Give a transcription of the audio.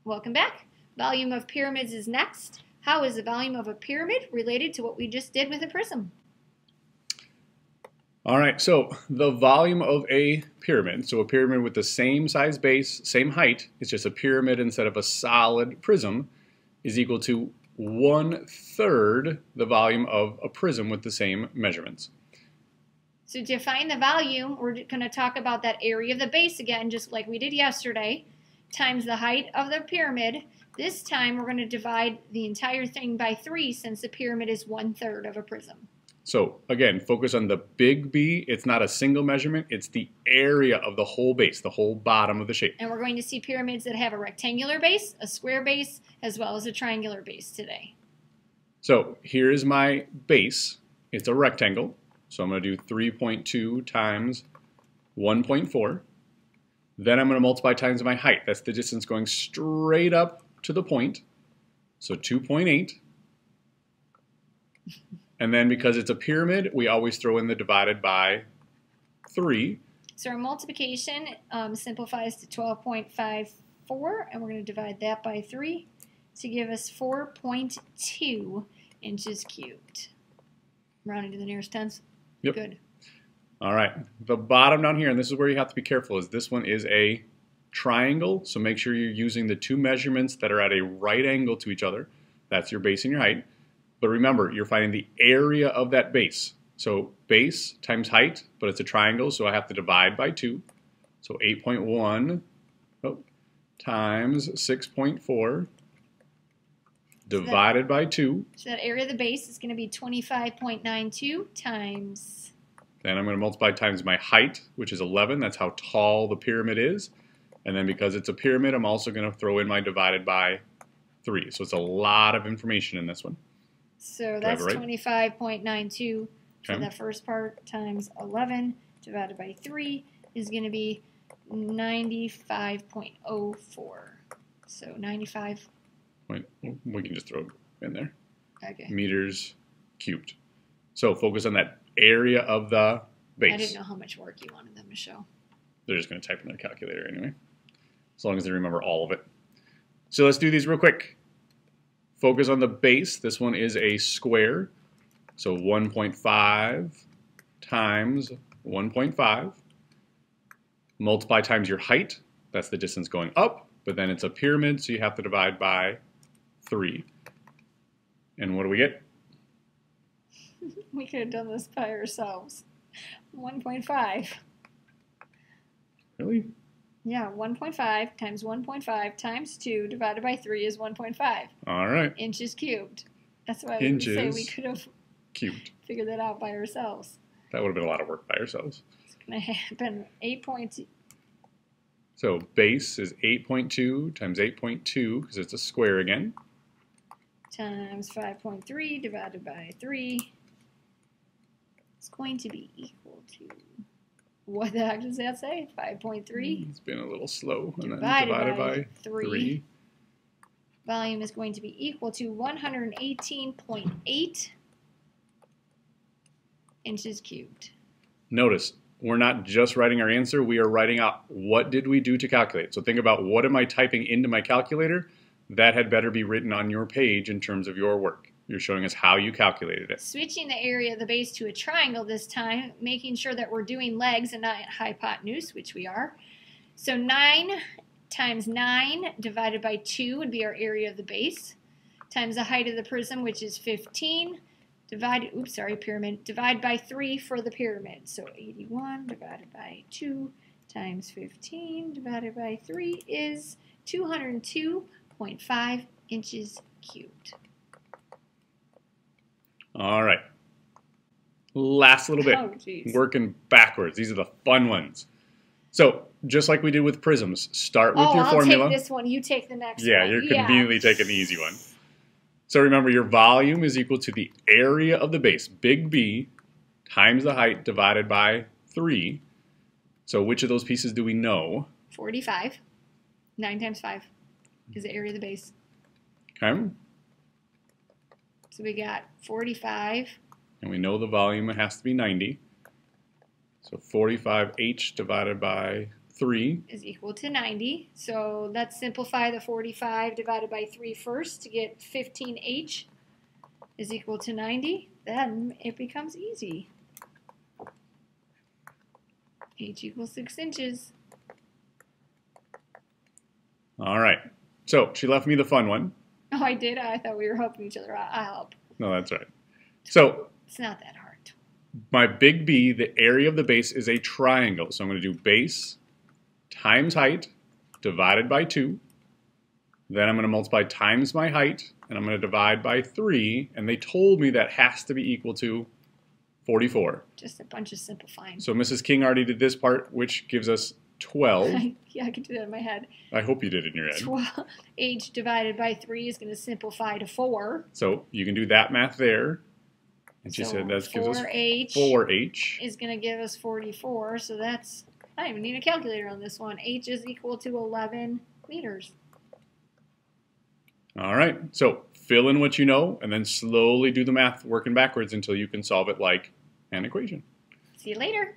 Welcome back. Volume of pyramids is next. How is the volume of a pyramid related to what we just did with a prism? All right, so the volume of a pyramid, so a pyramid with the same size base, same height, it's just a pyramid instead of a solid prism, is equal to 1/3 the volume of a prism with the same measurements. So to find the volume, we're going to talk about that area of the base again, just like we did yesterday, times the height of the pyramid. This time we're going to divide the entire thing by 3 since the pyramid is 1/3 of a prism. So again, focus on the big B. It's not a single measurement. It's the area of the whole base, the whole bottom of the shape. And we're going to see pyramids that have a rectangular base, a square base, as well as a triangular base today. So here is my base. It's a rectangle. So I'm going to do 3.2 times 1.4. Then I'm going to multiply times my height. That's the distance going straight up to the point. So 2.8. And then because it's a pyramid, we always throw in the divided by 3. So our multiplication simplifies to 12.54, and we're going to divide that by 3 to give us 4.2 inches cubed. Rounding to the nearest tens. Yep. Good. All right. The bottom down here, and this is where you have to be careful, is this one is a triangle. So make sure you're using the two measurements that are at a right angle to each other. That's your base and your height. But remember, you're finding the area of that base. So base times height, but it's a triangle, so I have to divide by 2. So 8.1 times 6.4 divided by 2. So that area of the base is going to be 25.92 times... Then I'm going to multiply times my height, which is 11. That's how tall the pyramid is. And then because it's a pyramid, I'm also going to throw in my divided by 3. So it's a lot of information in this one. So that's 25.92 for the first part times 11 divided by 3 is going to be 95.04. So 95. Wait, we can just throw it in there. Okay. Meters cubed. So focus on that area of the base. I didn't know how much work you wanted them to show. They're just going to type in their calculator anyway, as long as they remember all of it. So let's do these real quick. Focus on the base. This one is a square. So 1.5 times 1.5. Multiply times your height. That's the distance going up. But then it's a pyramid, so you have to divide by 3. And what do we get? We could have done this by ourselves. 1.5. Really? Yeah, 1.5 times 1.5 times 2 divided by 3 is 1.5. All right. Inches cubed. That's why Inches I would say we could have cubed. figured that out by ourselves. That would have been a lot of work by ourselves. It's going to happen 8.2. So base is 8.2 times 8.2, because it's a square again. Times 5.3 divided by 3. It's going to be equal to... What the heck does that say? 5.3? It's been a little slow. And then divided by 3. 3. Volume is going to be equal to 118.8 inches cubed. Notice, we're not just writing our answer. We are writing out what did we do to calculate. So think about what am I typing into my calculator? That had better be written on your page in terms of your work. You're showing us how you calculated it. Switching the area of the base to a triangle this time, making sure that we're doing legs and not hypotenuse, which we are. So 9 times 9 divided by 2 would be our area of the base, times the height of the prism, which is 15, pyramid, divide by 3 for the pyramid. So 81 divided by 2 times 15 divided by 3 is 202.5 inches cubed. All right. Last little bit. Oh, geez. Working backwards. These are the fun ones. So, just like we did with prisms, start with your formula. I'll take this one. You take the next one. Yeah, you're conveniently taking the easy one. So remember, your volume is equal to the area of the base, big B, times the height divided by 3. So which of those pieces do we know? 45. 9 times 5 is the area of the base. Okay. So we got 45. And we know the volume has to be 90. So 45H divided by 3 is equal to 90. So let's simplify the 45 divided by 3 first to get 15h is equal to 90. Then it becomes easy. H equals 6 inches. All right. So she left me the fun one. Oh, I did? I thought we were helping each other out. I'll help. No, that's right. So It's not that hard. my big B, the area of the base, is a triangle. So I'm going to do base times height divided by 2. Then I'm going to multiply times my height, and I'm going to divide by 3. And they told me that has to be equal to 44. Just a bunch of simplifying. So Mrs. King already did this part, which gives us 12. Yeah, I can do that in my head. I hope you did it in your head. 12, h divided by 3 is going to simplify to 4. So you can do that math there. And she So said that gives us 4h 4h. is going to give us 44. So that's, I don't even need a calculator on this one. H is equal to 11 meters. All right. So fill in what you know and then slowly do the math working backwards until you can solve it like an equation. See you later.